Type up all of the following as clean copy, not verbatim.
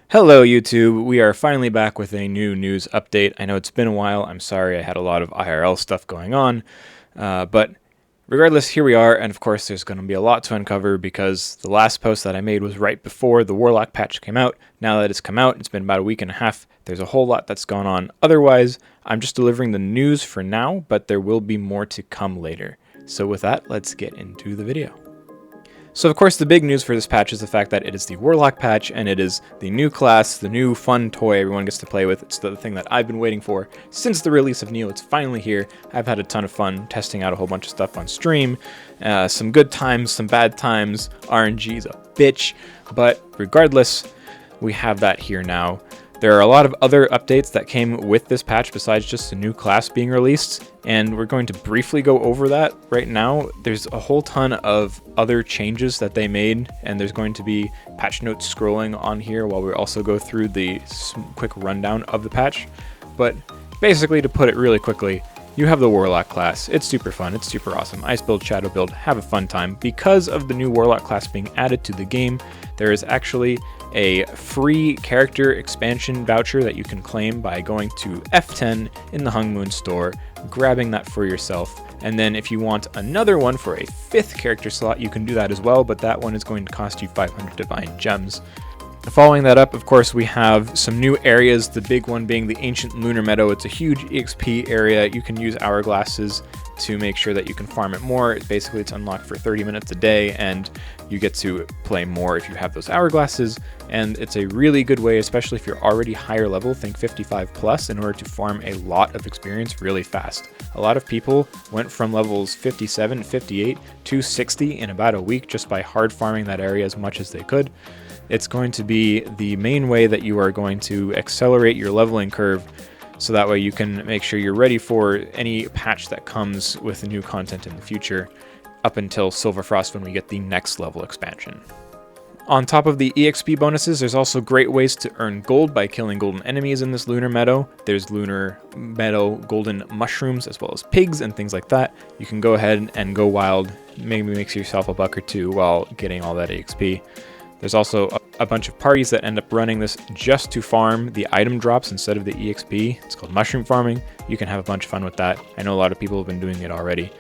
Hello YouTube, we are finally back with a new news update. I know it's been a while, I'm sorry I had a lot of IRL stuff going on, but regardless, here we are, and of course there's going to be a lot to uncover because the last post that I made was right before the Warlock patch came out. Now that it's come out, it's been about a week and a half, there's a whole lot that's gone on. Otherwise, I'm just delivering the news for now, but there will be more to come later. So with that, let's get into the video. So of course the big news for this patch is the fact that it is the Warlock patch, and it is the new class, the new fun toy everyone gets to play with. It's the thing that I've been waiting for since the release of Neo. It's finally here. I've had a ton of fun testing out a whole bunch of stuff on stream. Some good times, some bad times. RNG's a bitch, but regardless, we have that here now. There are a lot of other updates that came with this patch besides just a new class being released, and we're going to briefly go over that right now. There's a whole ton of other changes that they made, and there's going to be patch notes scrolling on here while we also go through the quick rundown of the patch. But basically, to put it really quickly, you have the Warlock class. It's super fun, it's super awesome. Ice build, Shadow build, have a fun time. Because of the new Warlock class being added to the game, there is actually a free character expansion voucher that you can claim by going to F10 in the Hung Moon store, grabbing that for yourself, and then if you want another one for a 5th character slot, you can do that as well, but that one is going to cost you 500 Divine Gems. Following that up, of course, we have some new areas, the big one being the Ancient Lunar Meadow. It's a huge EXP area. You can use hourglasses to make sure that you can farm it more. Basically, it's unlocked for 30 minutes a day, and you get to play more if you have those hourglasses, and it's a really good way, especially if you're already higher level, think 55 plus, in order to farm a lot of experience really fast. A lot of people went from levels 57, 58 to 60 in about a week just by hard farming that area as much as they could. It's going to be the main way that you are going to accelerate your leveling curve, so that way you can make sure you're ready for any patch that comes with new content in the future, up until Silver Frost when we get the next level expansion. On top of the EXP bonuses, there's also great ways to earn gold by killing golden enemies in this Lunar Meadow. There's Lunar Meadow golden mushrooms as well as pigs and things like that. You can go ahead and go wild, maybe mix yourself a buck or two while getting all that EXP. There's also a bunch of parties that end up running this just to farm the item drops instead of the EXP. It's called mushroom farming. You can have a bunch of fun with that. I know a lot of people have been doing it already.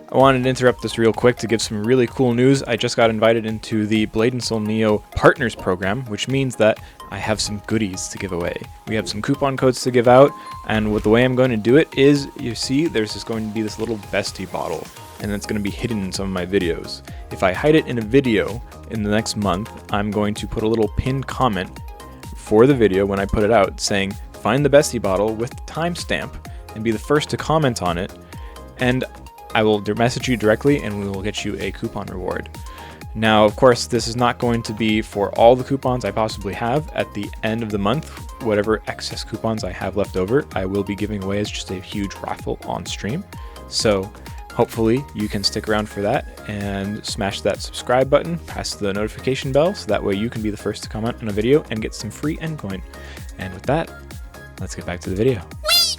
I wanted to interrupt this real quick to give some really cool news. I just got invited into the Blade and Soul Neo Partners program, which means that I have some goodies to give away. We have some coupon codes to give out, and the way I'm going to do it is, you see, there's just going to be this little Bestie bottle, and it's going to be hidden in some of my videos. If I hide it in a video in the next month, I'm going to put a little pinned comment for the video when I put it out saying, find the Bestie bottle with the timestamp and be the first to comment on it, and I will message you directly and we will get you a coupon reward. Now, of course, this is not going to be for all the coupons I possibly have. At the end of the month, whatever excess coupons I have left over, I will be giving away as just a huge raffle on stream. So hopefully you can stick around for that and smash that subscribe button, press the notification bell, so that way you can be the first to comment on a video and get some free endcoin. And with that, let's get back to the video.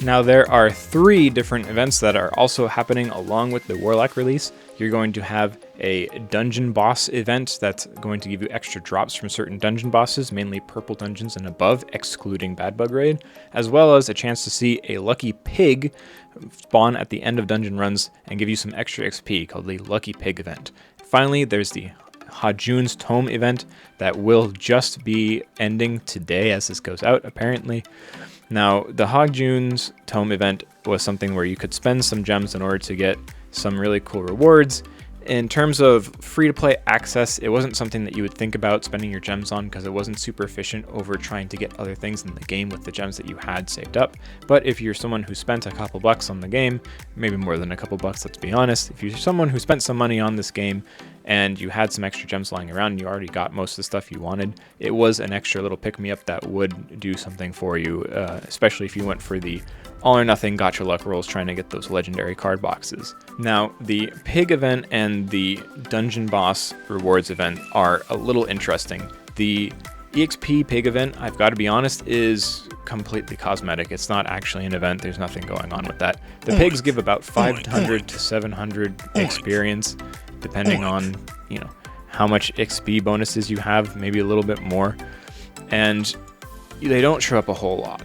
Now, there are 3 different events that are also happening along with the Warlock release. You're going to have a dungeon boss event that's going to give you extra drops from certain dungeon bosses, mainly purple dungeons and above, excluding Bad Bug Raid, as well as a chance to see a lucky pig spawn at the end of dungeon runs and give you some extra XP, called the Lucky Pig event. Finally, there's the Hajun's Tome event that will just be ending today as this goes out, apparently. Now, the Hajun's Tome event was something where you could spend some gems in order to get some really cool rewards. In terms of free-to-play access, it wasn't something that you would think about spending your gems on because it wasn't super efficient over trying to get other things in the game with the gems that you had saved up. But if you're someone who spent a couple bucks on the game, maybe more than a couple bucks, let's be honest, if you're someone who spent some money on this game and you had some extra gems lying around and you already got most of the stuff you wanted, it was an extra little pick-me-up that would do something for you, especially if you went for the all or nothing gacha luck rolls trying to get those legendary card boxes. Now, the pig event and the dungeon boss rewards event are a little interesting. The EXP pig event, I've got to be honest, is completely cosmetic. It's not actually an event. There's nothing going on with that. The pigs give about 500 to 700 experience, depending on, how much XP bonuses you have, maybe a little bit more. and they don't show up a whole lot.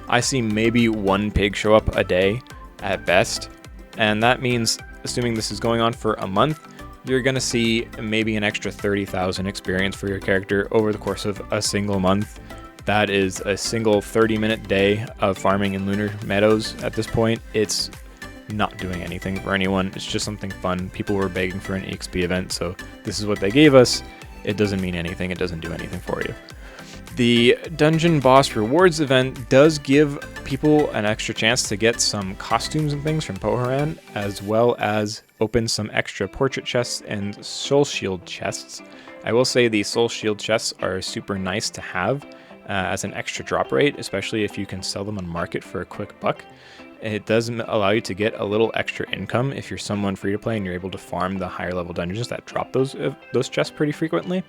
I see maybe one pig show up a day at best, and that means, assuming this is going on for a month, you're going to see maybe an extra 30,000 experience for your character over the course of a single month. That is a single 30-minute day of farming in Lunar Meadows at this point. It's not doing anything for anyone. It's just something fun. People were begging for an EXP event, so this is what they gave us. It doesn't mean anything. It doesn't do anything for you. The Dungeon Boss Rewards event does give people an extra chance to get some costumes and things from Poharan, as well as open some extra portrait chests and soul shield chests. I will say the soul shield chests are super nice to have as an extra drop rate, especially if you can sell them on market for a quick buck. It does allow you to get a little extra income if you're someone free to play and you're able to farm the higher level dungeons that drop those chests pretty frequently.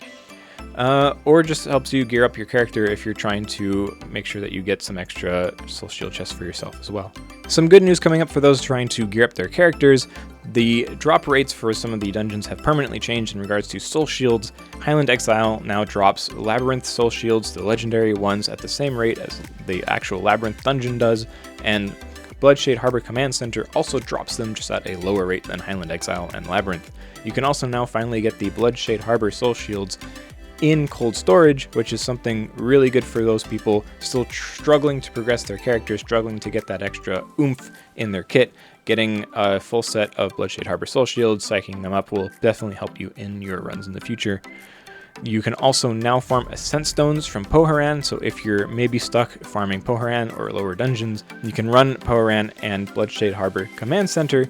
Or just helps you gear up your character if you're trying to make sure that you get some extra soul shield chests for yourself as well. Some good news coming up for those trying to gear up their characters. The drop rates for some of the dungeons have permanently changed in regards to soul shields. Highland Exile now drops Labyrinth soul shields, the legendary ones, at the same rate as the actual Labyrinth dungeon does, and Bloodshade Harbor Command Center also drops them just at a lower rate than Highland Exile and Labyrinth. You can also now finally get the Bloodshade Harbor soul shields in cold storage, which is something really good for those people still struggling to progress their characters, struggling to get that extra oomph in their kit. Getting a full set of Bloodshade Harbor soul shields, psyching them up, will definitely help you in your runs in the future. You can also now farm Ascent Stones from Poharan, so if you're maybe stuck farming Poharan or lower dungeons, you can run Poharan and Bloodshade Harbor Command Center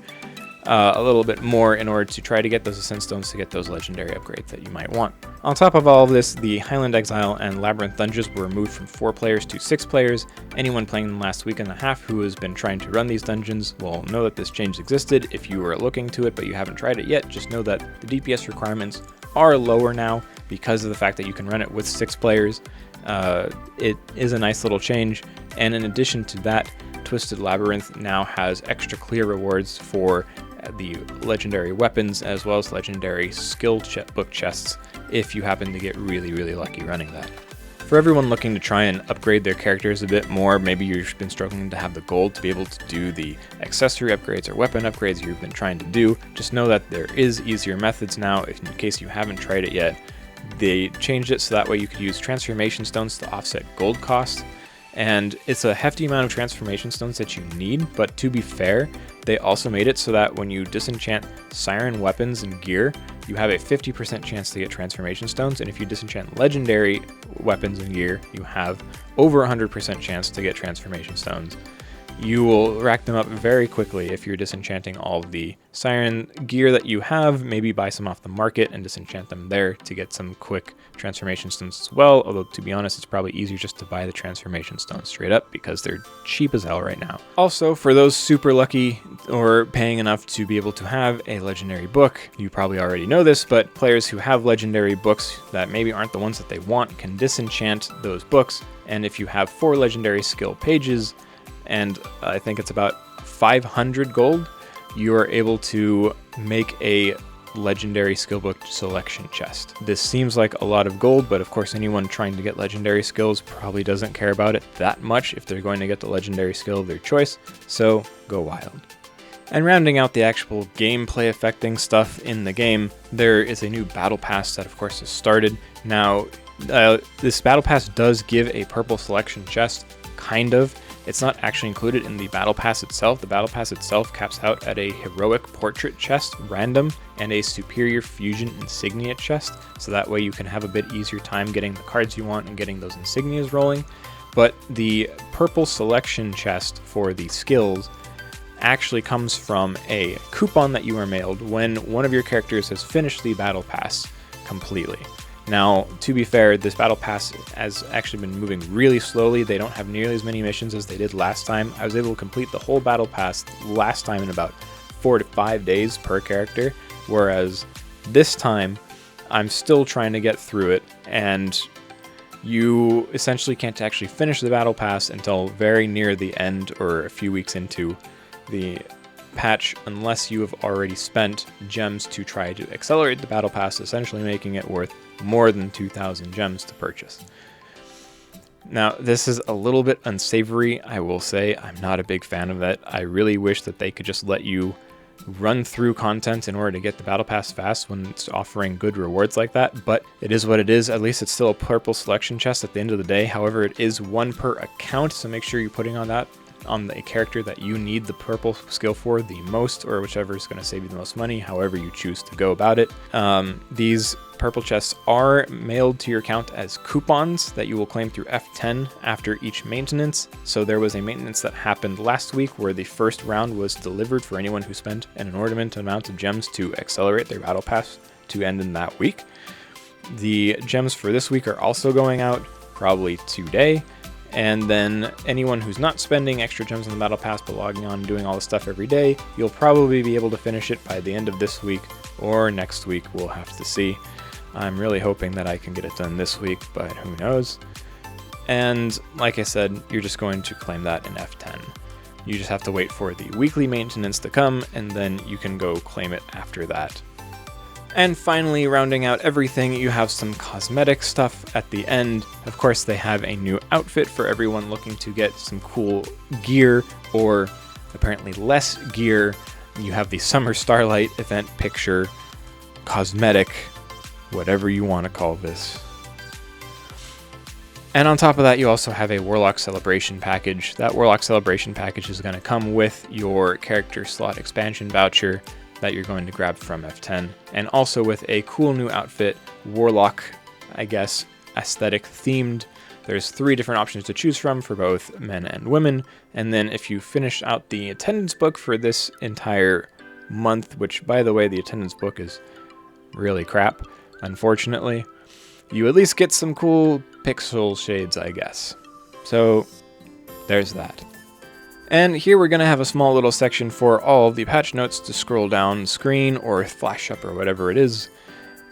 a little bit more in order to try to get those Ascent Stones to get those legendary upgrades that you might want. On top of all of this, the Highland Exile and Labyrinth dungeons were moved from 4 players to 6 players. Anyone playing the last week and a half who has been trying to run these dungeons will know that this change existed. If you were looking to it but you haven't tried it yet, just know that the DPS requirements are lower now because of the fact that you can run it with 6 players. It is a nice little change, and in addition to that, Twisted Labyrinth now has extra clear rewards for the legendary weapons as well as legendary skill book chests if you happen to get really lucky running that. For everyone looking to try and upgrade their characters a bit more, maybe you've been struggling to have the gold to be able to do the accessory upgrades or weapon upgrades you've been trying to do, just know that there is easier methods now. If in case you haven't tried it yet, they changed it so that way you could use transformation stones to offset gold cost. And it's a hefty amount of transformation stones that you need, but to be fair, they also made it so that when you disenchant siren weapons and gear, you have a 50% chance to get transformation stones, and if you disenchant legendary weapons and gear, you have over 100% chance to get transformation stones. You will rack them up very quickly if you're disenchanting all of the siren gear that you have. Maybe buy some off the market and disenchant them there to get some quick transformation stones as well, although to be honest, it's probably easier just to buy the transformation stones straight up because they're cheap as hell right now. Also, for those super lucky or paying enough to be able to have a legendary book, you probably already know this, but players who have legendary books that maybe aren't the ones that they want can disenchant those books, and if you have 4 legendary skill pages, and I think it's about 500 gold, you are able to make a legendary skillbook selection chest. This seems like a lot of gold, but of course anyone trying to get legendary skills probably doesn't care about it that much if they're going to get the legendary skill of their choice, so go wild. And rounding out the actual gameplay affecting stuff in the game, there is a new battle pass that of course has started. Now, this battle pass does give a purple selection chest, kind of. It's not actually included in the battle pass itself. The battle pass itself caps out at a heroic portrait chest, random, and a superior fusion insignia chest, so that way you can have a bit easier time getting the cards you want and getting those insignias rolling. But the purple selection chest for the skills actually comes from a coupon that you are mailed when one of your characters has finished the battle pass completely. Now, to be fair, this battle pass has actually been moving really slowly. They don't have nearly as many missions as they did last time. I was able to complete the whole battle pass last time in about 4 to 5 days per character, whereas this time I'm still trying to get through it, and you essentially can't actually finish the battle pass until very near the end or a few weeks into the patch unless you have already spent gems to try to accelerate the battle pass, essentially making it worth more than 2,000 gems to purchase. Now, this is a little bit unsavory, I will say. I'm not a big fan of that. I really wish that they could just let you run through content in order to get the battle pass fast when it's offering good rewards like that, but it is what it is. At least it's still a purple selection chest at the end of the day. However, it is one per account, so make sure you're putting on that on the character that you need the purple skill for the most, or whichever is going to save you the most money, however you choose to go about it. These purple chests are mailed to your account as coupons that you will claim through F10 after each maintenance. So there was a maintenance that happened last week where the first round was delivered for anyone who spent an inordinate amount of gems to accelerate their battle pass to end in that week. The gems for this week are also going out probably today. And then anyone who's not spending extra gems on the battle pass but logging on and doing all this stuff every day, you'll probably be able to finish it by the end of this week or next week. We'll have to see. I'm really hoping that I can get it done this week, but who knows. And like I said, you're just going to claim that in F10. You just have to wait for the weekly maintenance to come, and then you can go claim it after that. And finally, rounding out everything, you have some cosmetic stuff at the end. Of course, they have a new outfit for everyone looking to get some cool gear, or apparently less gear. You have the Summer Starlight event picture, cosmetic, whatever you want to call this. And on top of that, you also have a Warlock Celebration package. That Warlock Celebration package is going to come with your character slot expansion voucher that you're going to grab from F10, and also with a cool new outfit, Warlock, I guess, aesthetic themed. There's 3 different options to choose from for both men and women, and then if you finish out the attendance book for this entire month, which by the way, the attendance book is really crap, unfortunately, you at least get some cool pixel shades, I guess. So there's that. And here we're going to have a small little section for all of the patch notes to scroll down screen or flash up or whatever it is.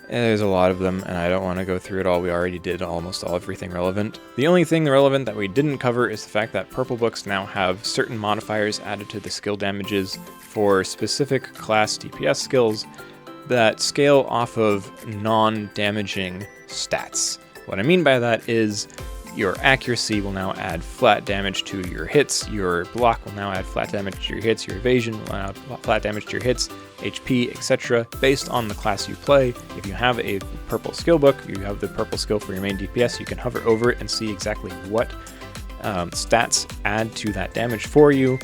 There's a lot of them, and I don't want to go through it all. We already did almost everything relevant. The only thing relevant that we didn't cover is the fact that purple books now have certain modifiers added to the skill damages for specific class DPS skills that scale off of non-damaging stats. What I mean by that is your accuracy will now add flat damage to your hits, your block will now add flat damage to your hits, your evasion will add flat damage to your hits, HP, etc. based on the class you play. If you have a purple skill book, you have the purple skill for your main DPS, you can hover over it and see exactly what stats add to that damage for you.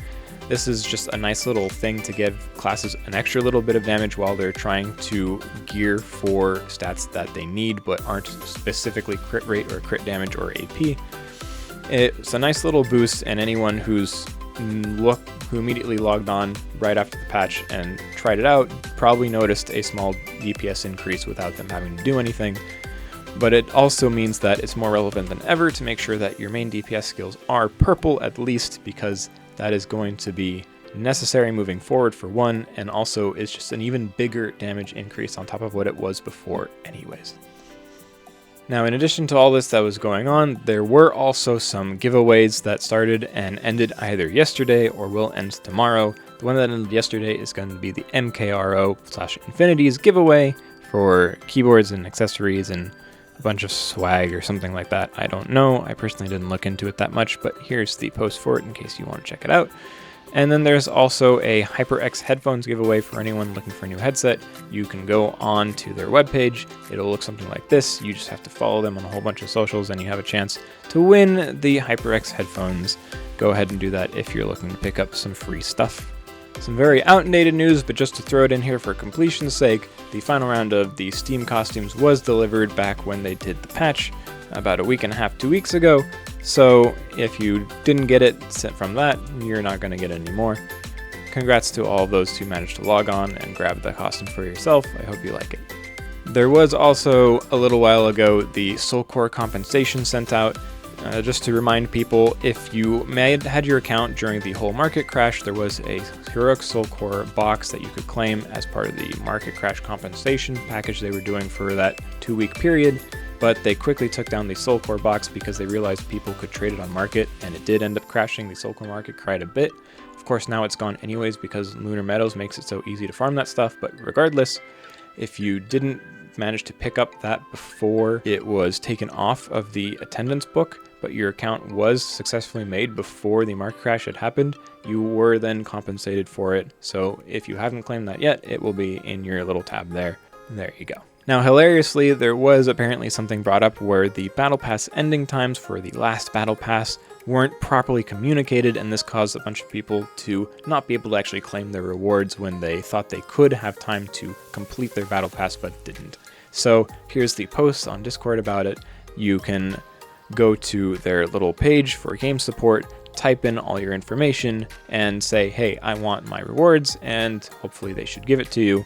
This is just a nice little thing to give classes an extra little bit of damage while they're trying to gear for stats that they need but aren't specifically crit rate or crit damage or AP. It's a nice little boost, and anyone who immediately logged on right after the patch and tried it out probably noticed a small DPS increase without them having to do anything. But it also means that it's more relevant than ever to make sure that your main DPS skills are purple at least, because that is going to be necessary moving forward for one, and also is just an even bigger damage increase on top of what it was before anyways. Now, in addition to all this that was going on, there were also some giveaways that started and ended either yesterday or will end tomorrow. The one that ended yesterday is going to be the MKRO/Infinities giveaway for keyboards and accessories and a bunch of swag or something like that. I don't know. I personally didn't look into it that much, but here's the post for it in case you want to check it out. And then there's also a HyperX headphones giveaway for anyone looking for a new headset. You can go on to their webpage. It'll look something like this. You just have to follow them on a whole bunch of socials and you have a chance to win the HyperX headphones. Go ahead and do that if you're looking to pick up some free stuff. Some very outdated news, but just to throw it in here for completion's sake, the final round of the Steam costumes was delivered back when they did the patch about a week and a half, 2 weeks ago. So if you didn't get it sent from that, you're not going to get it anymore. Congrats to all those who managed to log on and grab the costume for yourself. I hope you like it. There was also, a little while ago, the Soul Core compensation sent out. Just to remind people, if you had your account during the whole market crash, there was a Heroic Soul Core box that you could claim as part of the market crash compensation package they were doing for that 2-week period. But they quickly took down the Soul Core box because they realized people could trade it on market, and it did end up crashing the Soul Core market quite a bit. Of course, now it's gone anyways because Lunar Meadows makes it so easy to farm that stuff, but regardless, if you didn't manage to pick up that before it was taken off of the attendance book, but your account was successfully made before the market crash had happened, you were then compensated for it. So if you haven't claimed that yet, it will be in your little tab there. There you go. Now, hilariously, there was apparently something brought up where the Battle Pass ending times for the last Battle Pass weren't properly communicated, and this caused a bunch of people to not be able to actually claim their rewards when they thought they could have time to complete their Battle Pass but didn't. So here's the post on Discord about it. You can go to their little page for game support, type in all your information, and say, hey, I want my rewards, and hopefully they should give it to you.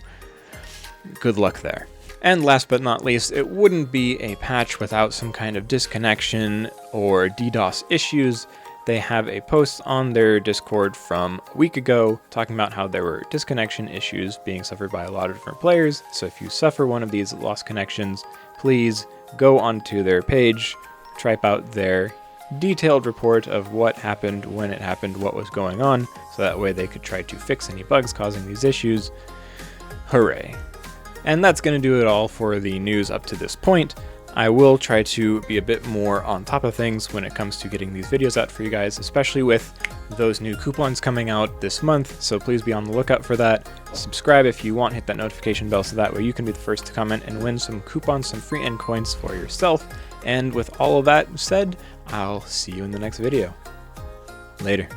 Good luck there. And last but not least, it wouldn't be a patch without some kind of disconnection or DDoS issues. They have a post on their Discord from a week ago talking about how there were disconnection issues being suffered by a lot of different players. So if you suffer one of these lost connections, please go onto their page, type out their detailed report of what happened, when it happened, what was going on, so that way they could try to fix any bugs causing these issues. Hooray. And that's going to do it all for the news up to this point. I will try to be a bit more on top of things when it comes to getting these videos out for you guys, especially with those new coupons coming out this month, so please be on the lookout for that. Subscribe if you want, hit that notification bell so that way you can be the first to comment and win some coupons, some free end coins for yourself. And with all of that said, I'll see you in the next video. Later.